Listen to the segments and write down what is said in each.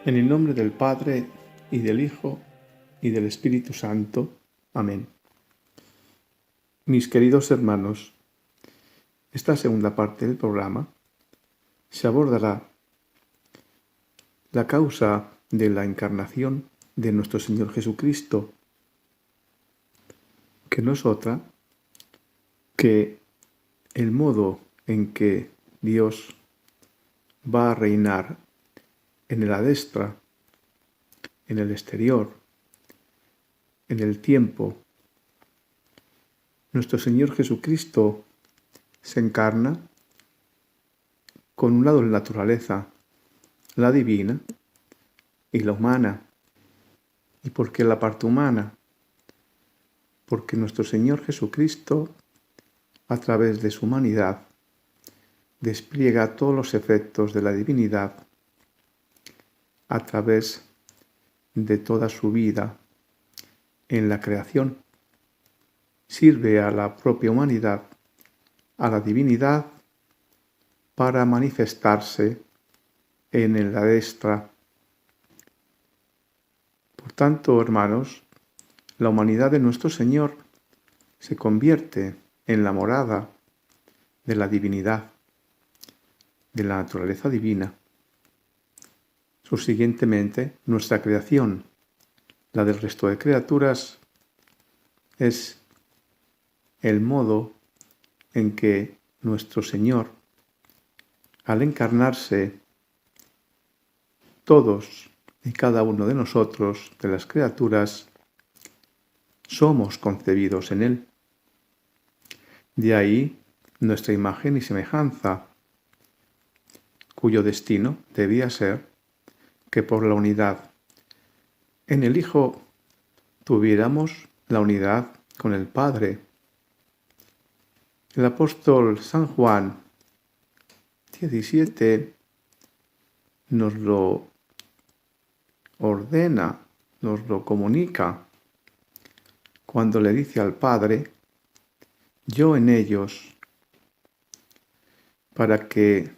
En el nombre del Padre, y del Hijo, y del Espíritu Santo. Amén. Mis queridos hermanos, esta segunda parte del programa se abordará la causa de la encarnación de nuestro Señor Jesucristo, que no es otra que el modo en que Dios va a reinar en el adestra, en el exterior, en el tiempo. Nuestro Señor Jesucristo se encarna con un lado de la naturaleza, la divina y la humana. ¿Y por qué la parte humana? Porque nuestro Señor Jesucristo, a través de su humanidad, despliega todos los efectos de la divinidad a través de toda su vida en la creación. Sirve a la propia humanidad, a la divinidad, para manifestarse en la destra. Por tanto, hermanos, la humanidad de nuestro Señor se convierte en la morada de la divinidad, de la naturaleza divina. Subsiguientemente, nuestra creación, la del resto de criaturas, es el modo en que nuestro Señor, al encarnarse, todos y cada uno de nosotros, de las criaturas, somos concebidos en Él. De ahí nuestra imagen y semejanza, cuyo destino debía ser que por la unidad en el Hijo tuviéramos la unidad con el Padre. El apóstol San Juan 17 nos lo ordena, nos lo comunica, cuando le dice al Padre: yo en ellos, para que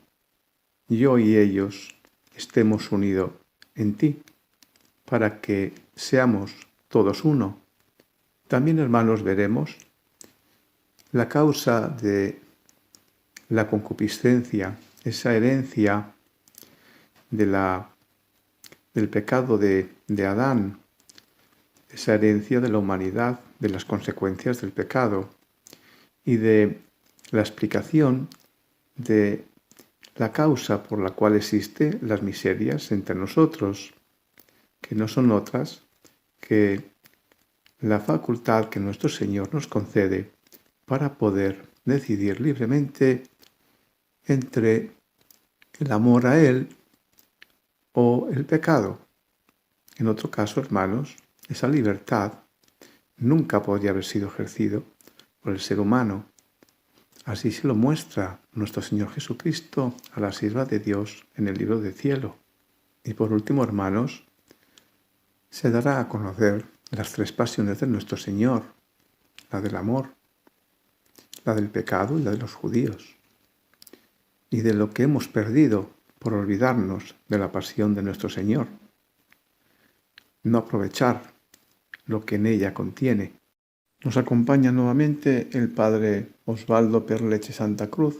yo y ellos estemos unidos en ti, para que seamos todos uno. También, hermanos, veremos la causa de la concupiscencia, esa herencia del pecado de Adán, esa herencia de la humanidad, de las consecuencias del pecado, y de la explicación de la causa por la cual existen las miserias entre nosotros, que no son otras que la facultad que nuestro Señor nos concede para poder decidir libremente entre el amor a Él o el pecado. En otro caso, hermanos, esa libertad nunca podría haber sido ejercido por el ser humano. Así se lo muestra nuestro Señor Jesucristo a la sierva de Dios en el libro del cielo. Y por último, hermanos, se dará a conocer las tres pasiones de nuestro Señor: la del amor, la del pecado y la de los judíos, y de lo que hemos perdido por olvidarnos de la pasión de nuestro Señor, no aprovechar lo que en ella contiene. Nos acompaña nuevamente el Padre Osvaldo Perleche Santa Cruz,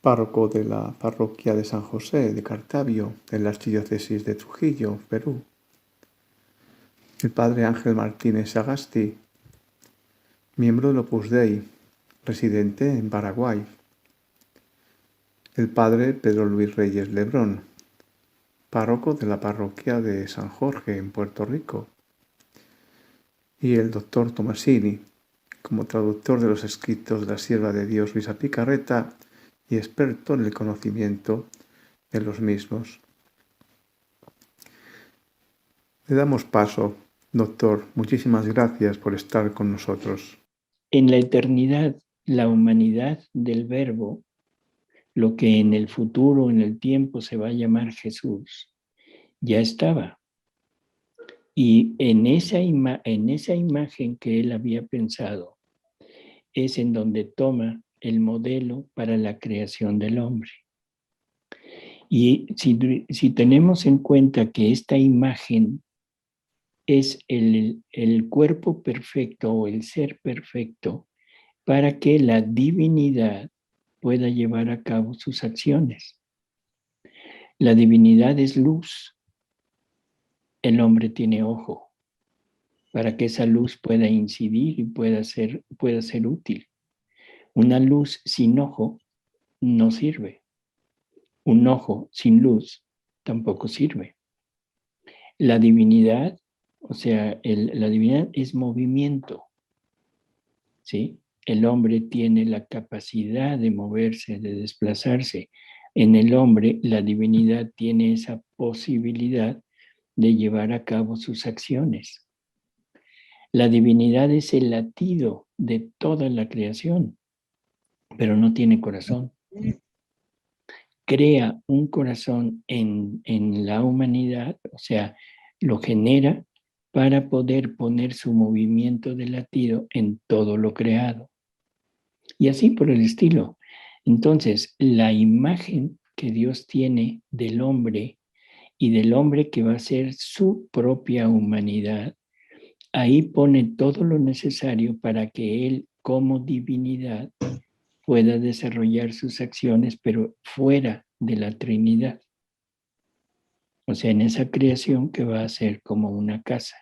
párroco de la parroquia de San José de Cartavio, en la archidiócesis de Trujillo, Perú. El Padre Ángel Martínez Sagasti, miembro del Opus Dei, residente en Paraguay. El Padre Pedro Luis Reyes Lebrón, párroco de la parroquia de San Jorge en Puerto Rico. Y el doctor Tomasini, como traductor de los escritos de la sierva de Dios Luisa Picarreta y experto en el conocimiento de los mismos. Le damos paso, doctor. Muchísimas gracias por estar con nosotros. En la eternidad, la humanidad del Verbo, lo que en el futuro, en el tiempo, se va a llamar Jesús, ya estaba. Y en esa imagen que él había pensado, es en donde toma el modelo para la creación del hombre. Y si tenemos en cuenta que esta imagen es el cuerpo perfecto o el ser perfecto para que la divinidad pueda llevar a cabo sus acciones. La divinidad es luz, el hombre tiene ojo, para que esa luz pueda incidir y pueda ser útil. Una luz sin ojo no sirve. Un ojo sin luz tampoco sirve. La divinidad, o sea, la divinidad es movimiento, ¿sí? El hombre tiene la capacidad de moverse, de desplazarse. En el hombre, la divinidad tiene esa posibilidad de llevar a cabo sus acciones. La divinidad es el latido de toda la creación, pero no tiene corazón. Crea un corazón en la humanidad, o sea, lo genera para poder poner su movimiento de latido en todo lo creado. Y así por el estilo. Entonces, la imagen que Dios tiene del hombre y del hombre que va a ser su propia humanidad, ahí pone todo lo necesario para que Él, como divinidad, pueda desarrollar sus acciones, pero fuera de la Trinidad. O sea, en esa creación que va a ser como una casa.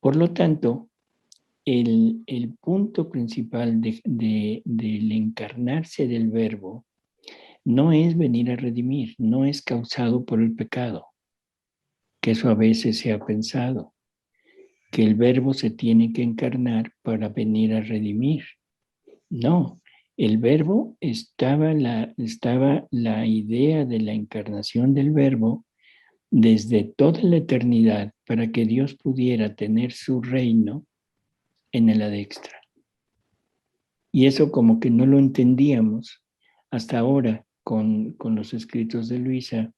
Por lo tanto, el punto principal del encarnarse del verbo no es venir a redimir, no es causado por el pecado, que eso a veces se ha pensado, que el verbo se tiene que encarnar para venir a redimir. No, el verbo estaba la idea de la encarnación del verbo desde toda la eternidad para que Dios pudiera tener su reino en el adextra. Y eso como que no lo entendíamos hasta ahora con los escritos de Luisa,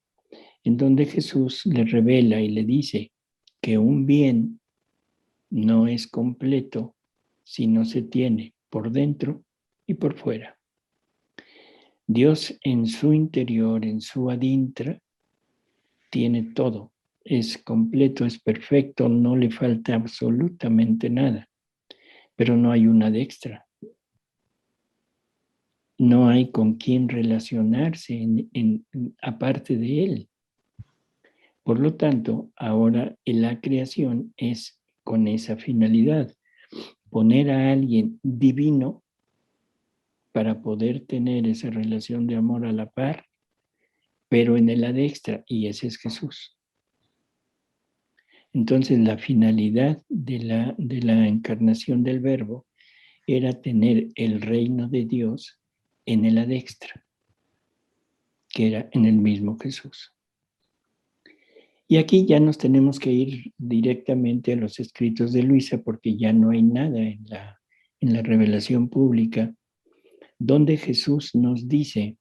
en donde Jesús le revela y le dice que un bien no es completo si no se tiene por dentro y por fuera. Dios en su interior, en su adintra, tiene todo. Es completo, es perfecto, no le falta absolutamente nada. Pero no hay una adextra. No hay con quién relacionarse aparte de él. Por lo tanto, ahora la creación es con esa finalidad, poner a alguien divino para poder tener esa relación de amor a la par, pero en el adextra, y ese es Jesús. Entonces, la finalidad de la encarnación del Verbo era tener el reino de Dios en el adextra, que era en el mismo Jesús. Y aquí ya nos tenemos que ir directamente a los escritos de Luisa, porque ya no hay nada en la revelación pública donde Jesús nos dice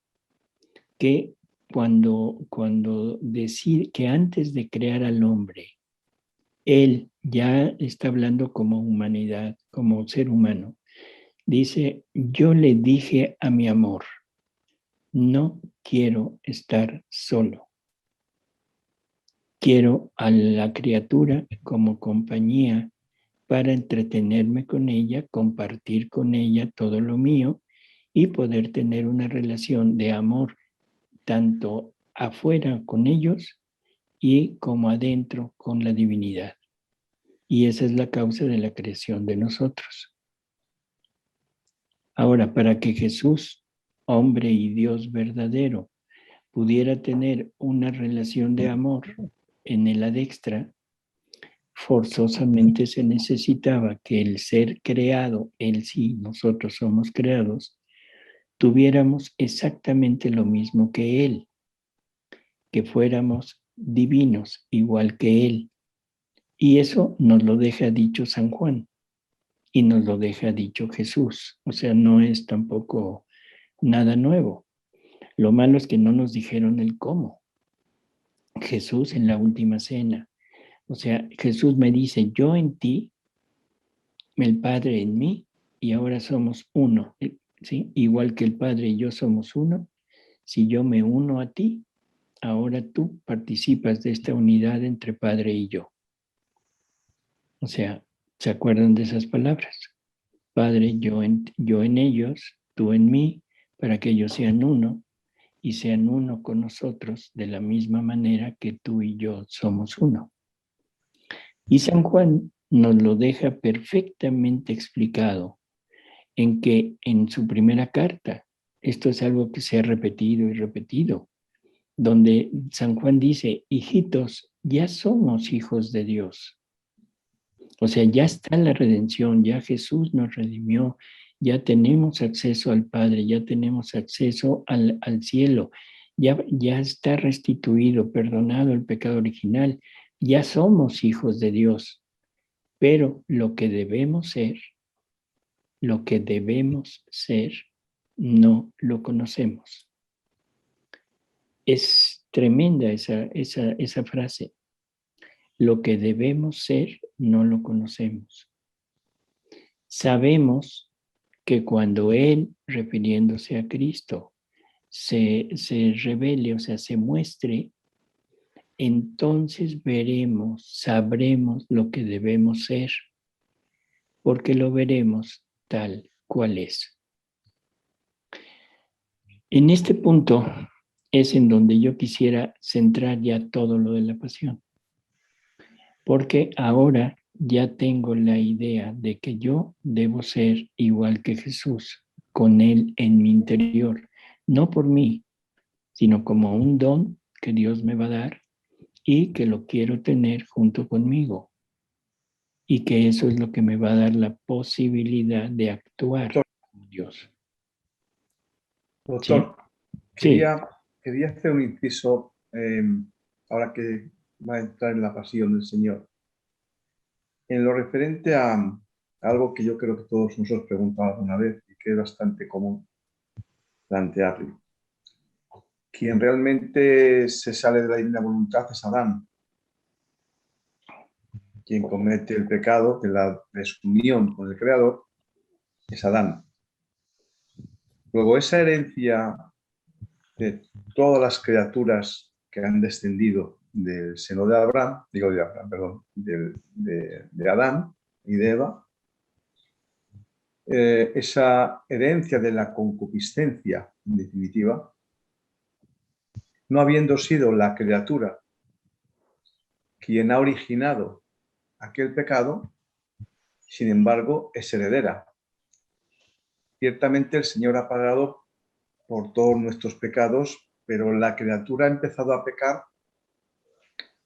que cuando decir que antes de crear al hombre, Él ya está hablando como humanidad, como ser humano. Dice, yo le dije a mi amor, no quiero estar solo. Quiero a la criatura como compañía para entretenerme con ella, compartir con ella todo lo mío y poder tener una relación de amor tanto afuera con ellos y como adentro con la divinidad. Y esa es la causa de la creación de nosotros. Ahora, para que Jesús, hombre y Dios verdadero, pudiera tener una relación de amor en el adextra, forzosamente se necesitaba que el ser creado, él sí, nosotros somos creados, tuviéramos exactamente lo mismo que él, que fuéramos divinos igual que él. Y eso nos lo deja dicho San Juan y nos lo deja dicho Jesús. O sea, no es tampoco nada nuevo. Lo malo es que no nos dijeron el cómo. Jesús en la última cena. O sea, Jesús me dice, yo en ti, el Padre en mí, y ahora somos uno. ¿Sí? Igual que el Padre y yo somos uno, si yo me uno a ti, ahora tú participas de esta unidad entre Padre y yo. O sea, ¿se acuerdan de esas palabras? Padre, yo en ellos, tú en mí, para que ellos sean uno y sean uno con nosotros de la misma manera que tú y yo somos uno. Y San Juan nos lo deja perfectamente explicado en que en su primera carta, esto es algo que se ha repetido y repetido, donde San Juan dice, hijitos, ya somos hijos de Dios. O sea, ya está la redención, ya Jesús nos redimió, ya tenemos acceso al Padre, ya tenemos acceso al cielo, ya está restituido, perdonado el pecado original, ya somos hijos de Dios. Pero lo que debemos ser, no lo conocemos. Es tremenda esa frase. Lo que debemos ser, no lo conocemos. Sabemos que cuando Él, refiriéndose a Cristo, se revele, o sea, se muestre, entonces veremos, sabremos lo que debemos ser, porque lo veremos tal cual es. En este punto es en donde yo quisiera centrar ya todo lo de la pasión, porque ahora ya tengo la idea de que yo debo ser igual que Jesús, con Él en mi interior, no por mí, sino como un don que Dios me va a dar y que lo quiero tener junto conmigo, y que eso es lo que me va a dar la posibilidad de actuar como Dios. Doctor, ¿Sí? quería hacer un inciso ahora que va a entrar en la pasión del Señor. En lo referente a algo que yo creo que todos nos hemos preguntado alguna vez y que es bastante común plantearlo. Quien realmente se sale de la divina voluntad es Adán. Quien comete el pecado de la desunión con el Creador es Adán. Luego, esa herencia de todas las criaturas que han descendido del seno de Abraham, de Adán y de Eva, esa herencia de la concupiscencia, en definitiva, no habiendo sido la criatura quien ha originado aquel pecado, sin embargo, es heredera. Ciertamente el Señor ha pagado por todos nuestros pecados, pero la criatura ha empezado a pecar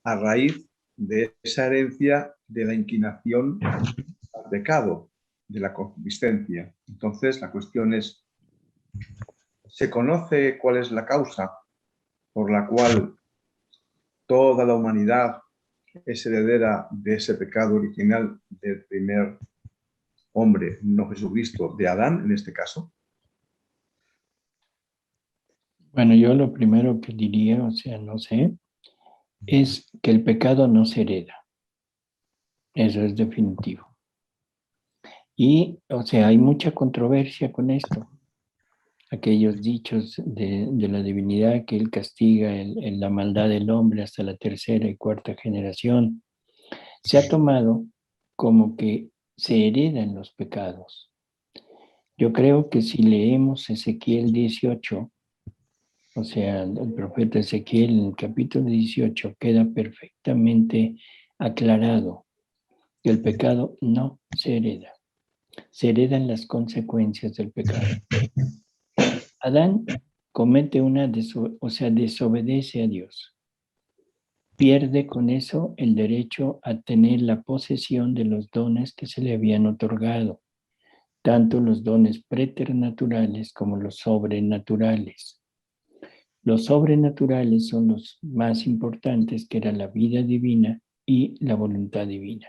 a raíz de esa herencia de la inclinación al pecado, de la concupiscencia. Entonces, la cuestión es, ¿se conoce cuál es la causa por la cual toda la humanidad es heredera de ese pecado original del primer hombre, no Jesucristo, de Adán en este caso? Bueno, yo lo primero que diría, o sea, no sé, es que el pecado no se hereda. Eso es definitivo. Y, o sea, hay mucha controversia con esto. Aquellos dichos de la divinidad que Él castiga la maldad del hombre hasta la tercera y cuarta generación, se ha tomado como que se heredan los pecados. Yo creo que si leemos Ezequiel 18, o sea, el profeta Ezequiel en el capítulo 18 queda perfectamente aclarado que el pecado no se hereda. Se heredan las consecuencias del pecado. Adán comete desobedece a Dios. Pierde con eso el derecho a tener la posesión de los dones que se le habían otorgado, tanto los dones preternaturales como los sobrenaturales. Los sobrenaturales son los más importantes, que era la vida divina y la voluntad divina.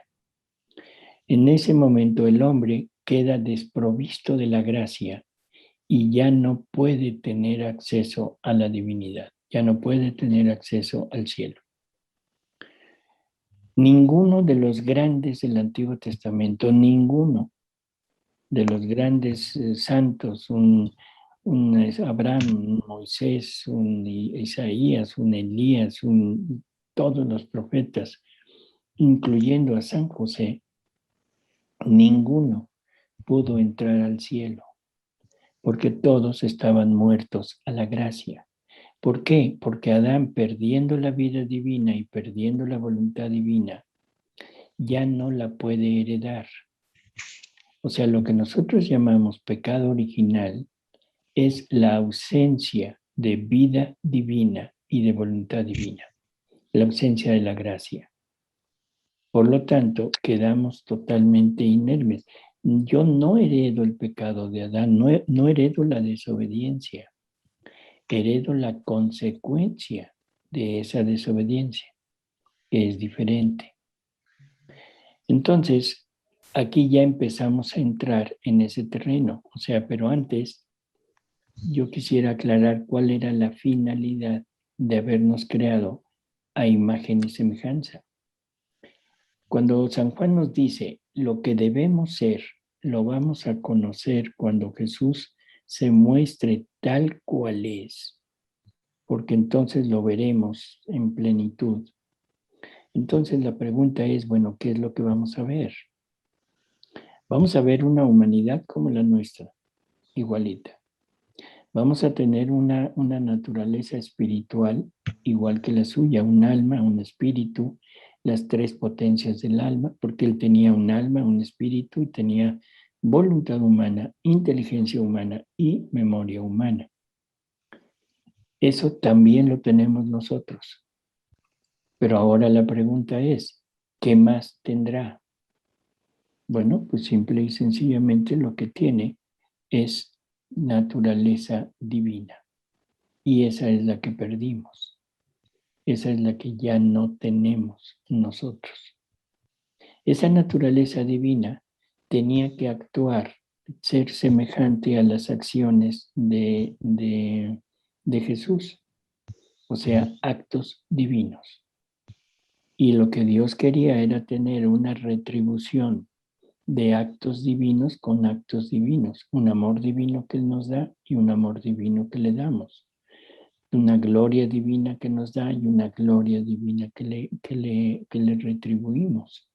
En ese momento el hombre queda desprovisto de la gracia y ya no puede tener acceso a la divinidad, ya no puede tener acceso al cielo. Ninguno de los grandes del Antiguo Testamento, ninguno de los grandes santos, un un Abraham, un Moisés, un Isaías, un Elías, todos los profetas, incluyendo a San José, ninguno pudo entrar al cielo, porque todos estaban muertos a la gracia. ¿Por qué? Porque Adán, perdiendo la vida divina y perdiendo la voluntad divina, ya no la puede heredar. O sea, lo que nosotros llamamos pecado original es la ausencia de vida divina y de voluntad divina, la ausencia de la gracia. Por lo tanto, quedamos totalmente inermes. Yo no heredo el pecado de Adán, no heredo la desobediencia, heredo la consecuencia de esa desobediencia, que es diferente. Entonces, aquí ya empezamos a entrar en ese terreno. O sea, pero antes yo quisiera aclarar cuál era la finalidad de habernos creado a imagen y semejanza. Cuando San Juan nos dice lo que debemos ser, lo vamos a conocer cuando Jesús se muestre tal cual es, porque entonces lo veremos en plenitud. Entonces la pregunta es, bueno, ¿qué es lo que vamos a ver? Vamos a ver una humanidad como la nuestra, igualita. Vamos a tener una naturaleza espiritual igual que la suya, un alma, un espíritu, las tres potencias del alma, porque él tenía un alma, un espíritu y tenía voluntad humana, inteligencia humana y memoria humana. Eso también lo tenemos nosotros. Pero ahora la pregunta es, ¿qué más tendrá? Bueno, pues simple y sencillamente lo que tiene es naturaleza divina. Y esa es la que perdimos. Esa es la que ya no tenemos nosotros. Esa naturaleza divina tenía que actuar, ser semejante a las acciones de Jesús, o sea, actos divinos. Y lo que Dios quería era tener una retribución de actos divinos con actos divinos, un amor divino que Él nos da y un amor divino que le damos, una gloria divina que nos da y una gloria divina que le retribuimos.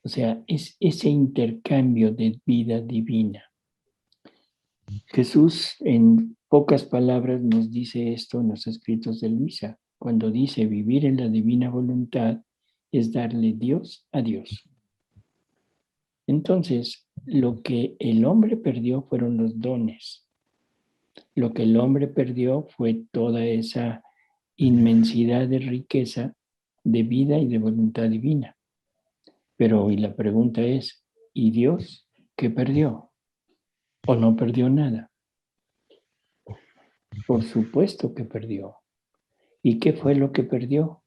O sea, es ese intercambio de vida divina. Jesús en pocas palabras nos dice esto en los escritos de Luisa, cuando dice vivir en la divina voluntad es darle Dios a Dios. Entonces, lo que el hombre perdió fueron los dones. Lo que el hombre perdió fue toda esa inmensidad de riqueza de vida y de voluntad divina. Pero hoy la pregunta es, ¿y Dios qué perdió? ¿O no perdió nada? Por supuesto que perdió. ¿Y qué fue lo que perdió?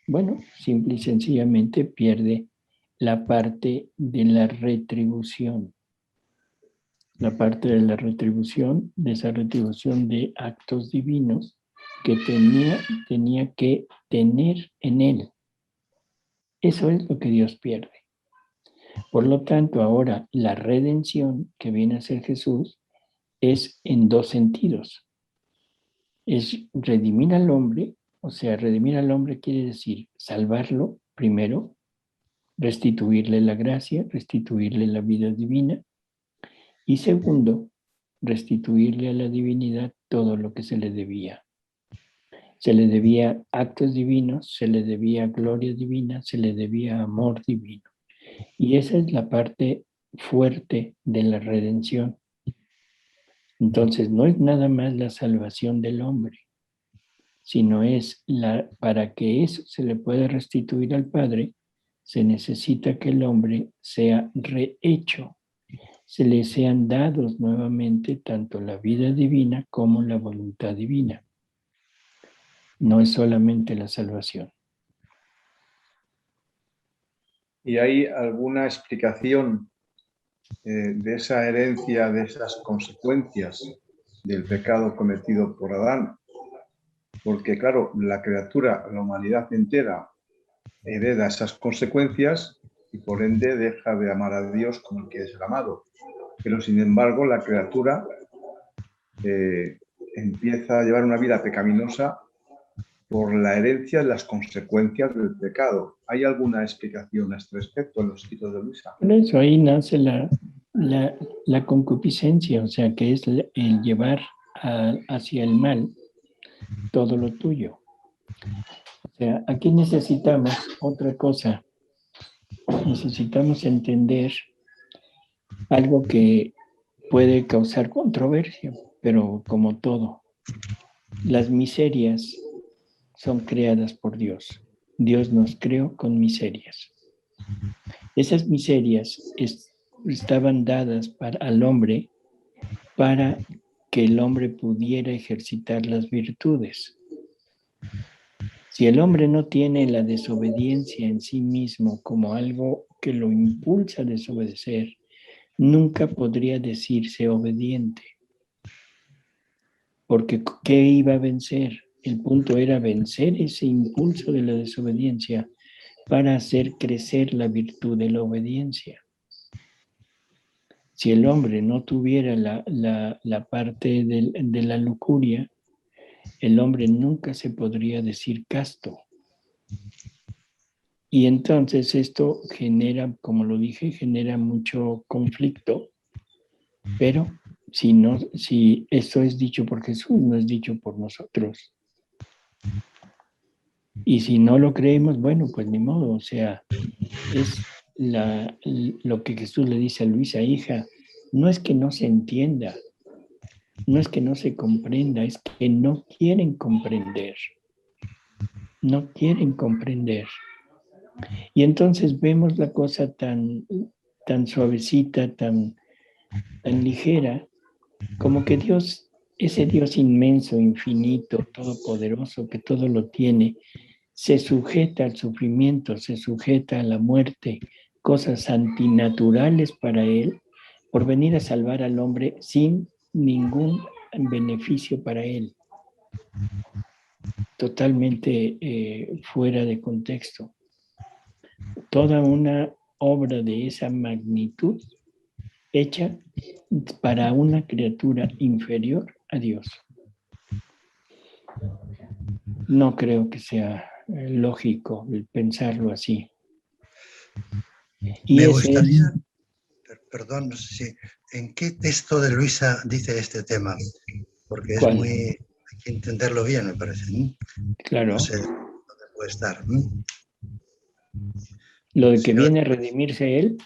Bueno, simple y sencillamente pierde la parte de la retribución. La parte de la retribución, de esa retribución de actos divinos que tenía que tener en él. Eso es lo que Dios pierde. Por lo tanto, ahora la redención que viene a ser Jesús es en dos sentidos. Es redimir al hombre, o sea, redimir al hombre quiere decir salvarlo primero, restituirle la gracia, restituirle la vida divina, y segundo, restituirle a la divinidad todo lo que se le debía. Se le debía actos divinos, se le debía gloria divina, se le debía amor divino. Y esa es la parte fuerte de la redención. Entonces, no es nada más la salvación del hombre, sino es para que eso se le pueda restituir al Padre, se necesita que el hombre sea rehecho, se le sean dados nuevamente tanto la vida divina como la voluntad divina. No es solamente la salvación. ¿Y hay alguna explicación de esa herencia, de esas consecuencias del pecado cometido por Adán? Porque, claro, la criatura, la humanidad entera, hereda esas consecuencias y por ende deja de amar a Dios como el que es el amado. Pero, sin embargo, la criatura empieza a llevar una vida pecaminosa por la herencia de las consecuencias del pecado. ¿Hay alguna explicación a este respecto en los escritos de Luisa? Por eso ahí nace la concupiscencia, o sea, que es el llevar hacia el mal todo lo tuyo. O sea, aquí necesitamos otra cosa. Necesitamos entender algo que puede causar controversia, pero como todo, las miserias son creadas por Dios. Dios nos creó con miserias. Esas miserias estaban dadas al hombre para que el hombre pudiera ejercitar las virtudes. Si el hombre no tiene la desobediencia en sí mismo como algo que lo impulsa a desobedecer, nunca podría decirse obediente. Porque ¿qué iba a vencer? El punto era vencer ese impulso de la desobediencia para hacer crecer la virtud de la obediencia. Si el hombre no tuviera la parte de la lujuria, el hombre nunca se podría decir casto. Y entonces esto genera, como lo dije, genera mucho conflicto, pero si esto es dicho por Jesús, no es dicho por nosotros. Y si no lo creemos, bueno, pues ni modo, o sea, es lo que Jesús le dice a Luisa, hija, no es que no se entienda, no es que no se comprenda, es que no quieren comprender, no quieren comprender. Y entonces vemos la cosa tan suavecita, tan ligera, como que Dios, ese Dios inmenso, infinito, todopoderoso, que todo lo tiene, se sujeta al sufrimiento, se sujeta a la muerte, cosas antinaturales para él, por venir a salvar al hombre sin ningún beneficio para él, totalmente fuera de contexto. Toda una obra de esa magnitud hecha para una criatura inferior a Dios. No creo que sea lógico el pensarlo así. Me gustaría, perdón, no sé si, ¿en qué texto de Luisa dice este tema? Porque es ¿Cuál? muy, hay que entenderlo bien, me parece. Claro. No sé dónde puede estar. ¿Lo de que viene a redimirse él?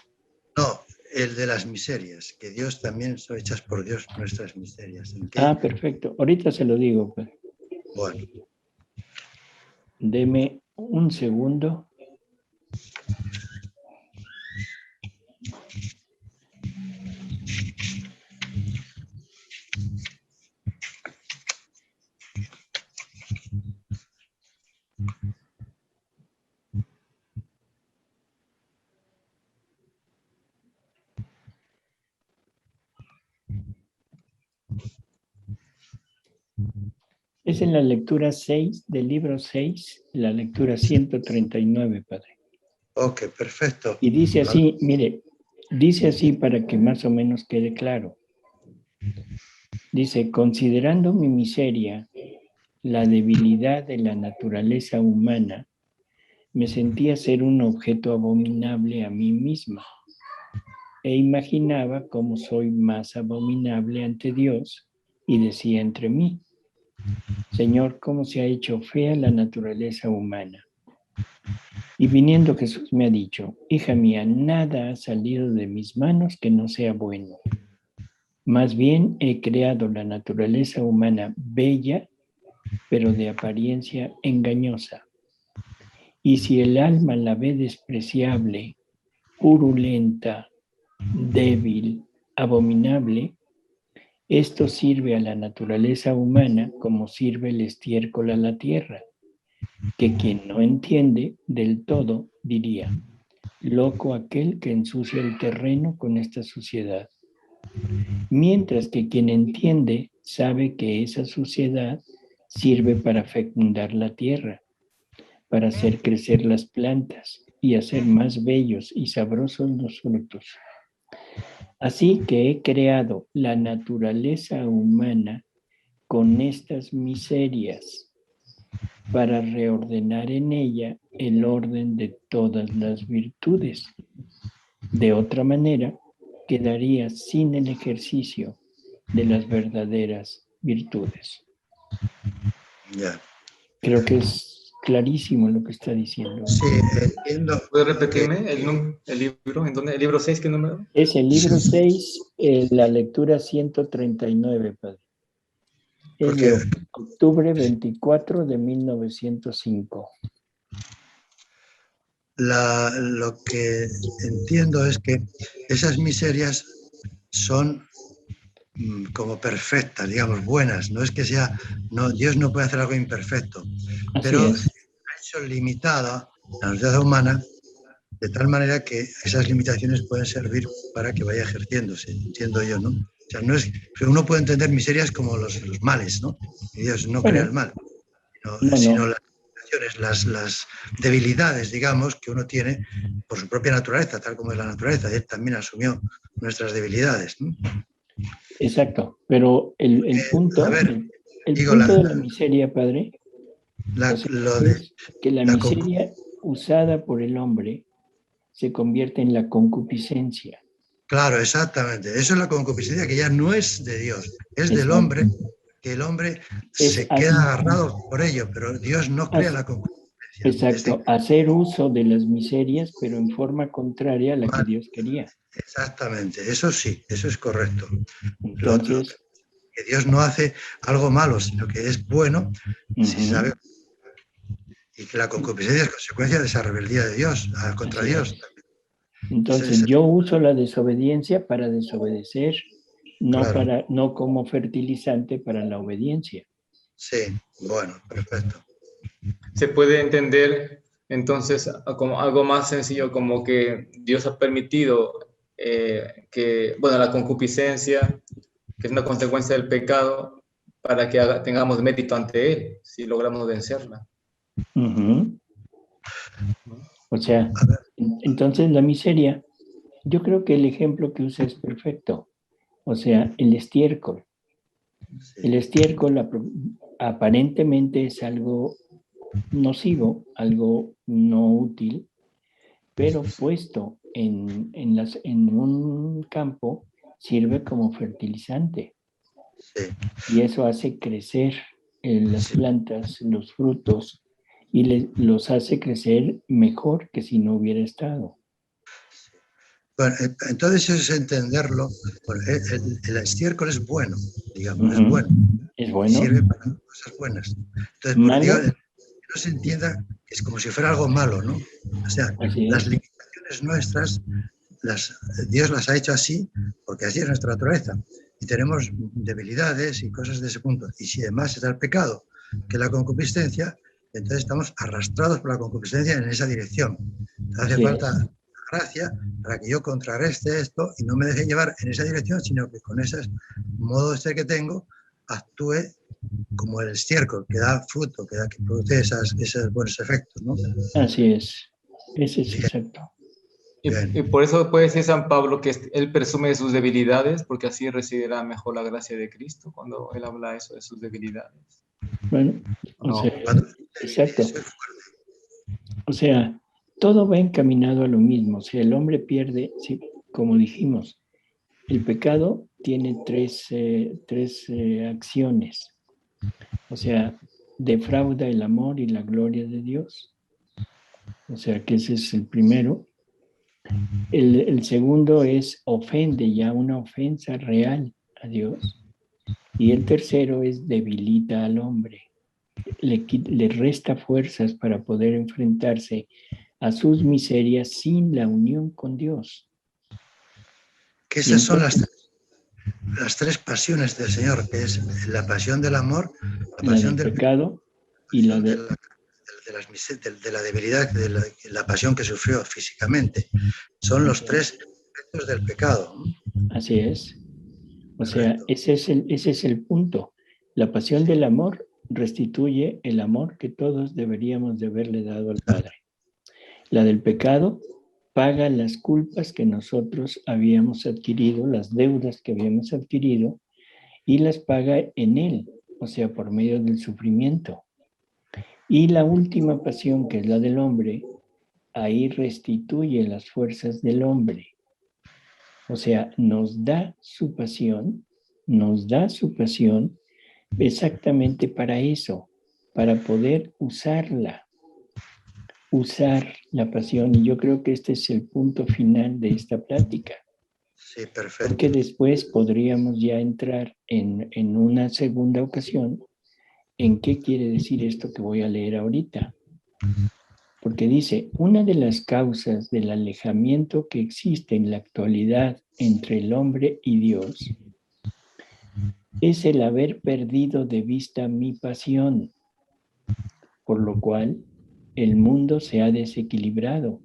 No, el de las miserias, que Dios también son hechas por Dios nuestras miserias. Perfecto. Ahorita se lo digo. Pues. Bueno. Deme un segundo. Es en la lectura 6 del libro 6, la lectura 139, Padre. Ok, perfecto. Y dice así, mire, dice así para que más o menos quede claro. Dice, considerando mi miseria, la debilidad de la naturaleza humana, me sentía ser un objeto abominable a mí misma e imaginaba cómo soy más abominable ante Dios y decía entre mí, Señor, cómo se ha hecho fea la naturaleza humana. Y viniendo Jesús me ha dicho, hija mía, nada ha salido de mis manos que no sea bueno. Más bien he creado la naturaleza humana bella, pero de apariencia engañosa. Y si el alma la ve despreciable, purulenta, débil, abominable, esto sirve a la naturaleza humana como sirve el estiércol a la tierra, que quien no entiende del todo diría, loco aquel que ensucia el terreno con esta suciedad. Mientras que quien entiende sabe que esa suciedad sirve para fecundar la tierra, para hacer crecer las plantas y hacer más bellos y sabrosos los frutos. Así que he creado la naturaleza humana con estas miserias para reordenar en ella el orden de todas las virtudes. De otra manera, quedaría sin el ejercicio de las verdaderas virtudes. Ya. Creo que es clarísimo lo que está diciendo. Sí, entiendo. ¿Puedes repetirme el libro? ¿En dónde? ¿El libro 6 qué número? Es el libro 6, la lectura 139, padre. Es Porque de octubre 24 de 1905. lo que entiendo es que esas miserias son como perfectas, digamos, buenas. No es que sea, no, Dios no puede hacer algo imperfecto, Así pero es. ha hecho limitada la naturaleza humana de tal manera que esas limitaciones pueden servir para que vaya ejerciéndose, entiendo yo, ¿no? O sea, no es, uno puede entender miserias como los males, ¿no? Y Dios no crea el mal, sino las limitaciones, las debilidades, digamos, que uno tiene por su propia naturaleza, tal como es la naturaleza. Él también asumió nuestras debilidades, ¿no? Exacto, pero el punto, A ver, el digo, punto de la miseria, padre, lo de es que la miseria usada por el hombre se convierte en la concupiscencia. Claro, exactamente. Eso es la concupiscencia que ya no es de Dios, es del Exacto. hombre, que el hombre se queda agarrado por ello, pero Dios no crea la concupiscencia. Exacto, hacer uso de las miserias, pero en forma contraria a la que Dios quería. Exactamente, eso sí, eso es correcto. Entonces, que Dios no hace algo malo, sino que es bueno, si sabe, y que la concupiscencia es consecuencia de esa rebeldía de Dios, contra Dios. Entonces, yo uso la desobediencia para desobedecer, claro. no como fertilizante para la obediencia. Sí, bueno, perfecto. Se puede entender entonces como algo más sencillo, como que Dios ha permitido que, bueno, la concupiscencia, que es una consecuencia del pecado, para que tengamos mérito ante Él, si logramos vencerla. O sea, entonces la miseria, yo creo que el ejemplo que usa es perfecto. O sea, el estiércol. Sí. El estiércol aparentemente es algo nocivo, algo no útil, pero puesto en un campo sirve como fertilizante. Sí. Y eso hace crecer las plantas, los frutos, y los hace crecer mejor que si no hubiera estado. Bueno, entonces es entenderlo. El estiércol es bueno, digamos, es bueno. Es bueno. Sirve para cosas buenas. Entonces, digo, no se entienda que es como si fuera algo malo, ¿no? O sea, las limitaciones nuestras, Dios las ha hecho así, porque así es nuestra naturaleza. Y tenemos debilidades y cosas de ese punto. Y si además está el pecado, que es la concupiscencia, entonces estamos arrastrados por la concupiscencia en esa dirección. Hace falta gracia para que yo contrarreste esto y no me deje llevar en esa dirección, sino que con ese modo que tengo actúe como el estiércol, que da fruto, que produce esos buenos efectos, ¿no? Así es, ese es exacto. Y por eso puede decir San Pablo que él presume de sus debilidades, porque así recibirá mejor la gracia de Cristo, cuando él habla eso de sus debilidades. Bueno, o sea, exacto. O sea, todo va encaminado a lo mismo. O sea, el hombre pierde, sí, como dijimos, el pecado tiene tres acciones. O sea, defrauda el amor y la gloria de Dios. O sea, que ese es el primero. El segundo es ofende, ya una ofensa real a Dios. Y el tercero es debilita al hombre. Le resta fuerzas para poder enfrentarse a sus miserias sin la unión con Dios. Que esas son las tres pasiones del Señor, que es la pasión del amor, la pasión del pecado y la de la debilidad, de la pasión que sufrió físicamente. Son los tres efectos del pecado. Así es. O sea, ese es el punto. La pasión del amor restituye el amor que todos deberíamos de haberle dado al Padre. La del pecado paga las culpas que nosotros habíamos adquirido, las deudas que habíamos adquirido, y las paga en Él, o sea, por medio del sufrimiento. Y la última pasión, que es la del hombre, ahí restituye las fuerzas del hombre. O sea, nos da su pasión exactamente para eso, para poder usar la pasión. Y yo creo que este es el punto final de esta plática. Sí, perfecto. Porque después podríamos ya entrar en una segunda ocasión en qué quiere decir esto que voy a leer ahorita. Porque dice, una de las causas del alejamiento que existe en la actualidad entre el hombre y Dios es el haber perdido de vista mi pasión, por lo cual el mundo se ha desequilibrado.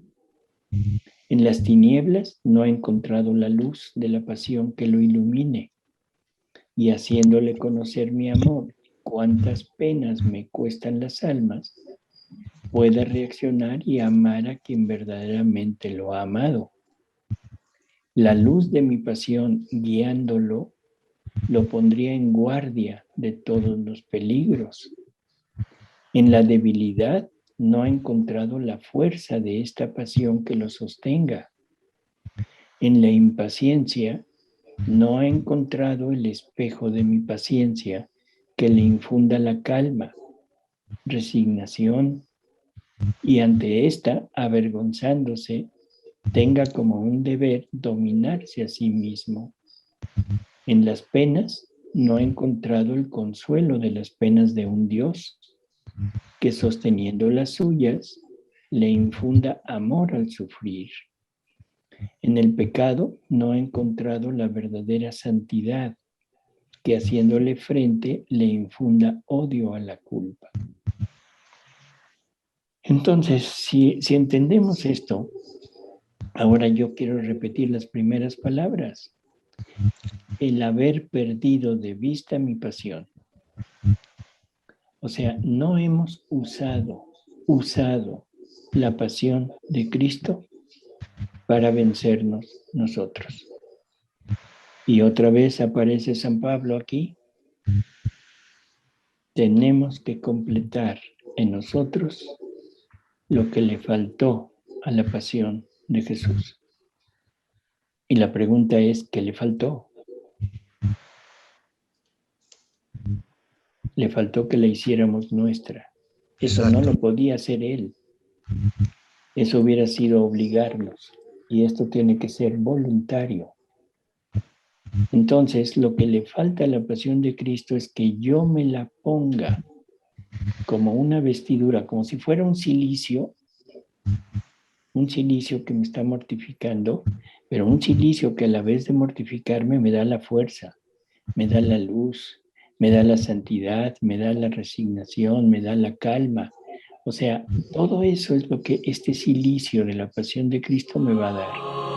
En las tinieblas no ha encontrado la luz de la pasión que lo ilumine, y haciéndole conocer mi amor, cuántas penas me cuestan las almas, pueda reaccionar y amar a quien verdaderamente lo ha amado. La luz de mi pasión guiándolo, lo pondría en guardia de todos los peligros. En la debilidad no ha encontrado la fuerza de esta pasión que lo sostenga. En la impaciencia no ha encontrado el espejo de mi paciencia que le infunda la calma, resignación, y ante esta, avergonzándose, tenga como un deber dominarse a sí mismo. En las penas no ha encontrado el consuelo de las penas de un Dios, que sosteniendo las suyas, le infunda amor al sufrir. En el pecado no ha encontrado la verdadera santidad, que haciéndole frente le infunda odio a la culpa. Entonces, si entendemos esto, ahora yo quiero repetir las primeras palabras. El haber perdido de vista mi pasión. O sea, no hemos usado la pasión de Cristo para vencernos nosotros. Y otra vez aparece San Pablo aquí. Tenemos que completar en nosotros lo que le faltó a la pasión de Jesús. Y la pregunta es, ¿qué le faltó? Le faltó que la hiciéramos nuestra. Eso no lo podía hacer Él. Eso hubiera sido obligarnos. Y esto tiene que ser voluntario. Entonces, lo que le falta a la pasión de Cristo es que yo me la ponga como una vestidura, como si fuera un cilicio que me está mortificando, pero un cilicio que a la vez de mortificarme me da la fuerza, me da la luz, me da la santidad, me da la resignación, me da la calma. O sea, todo eso es lo que este cilicio de la pasión de Cristo me va a dar.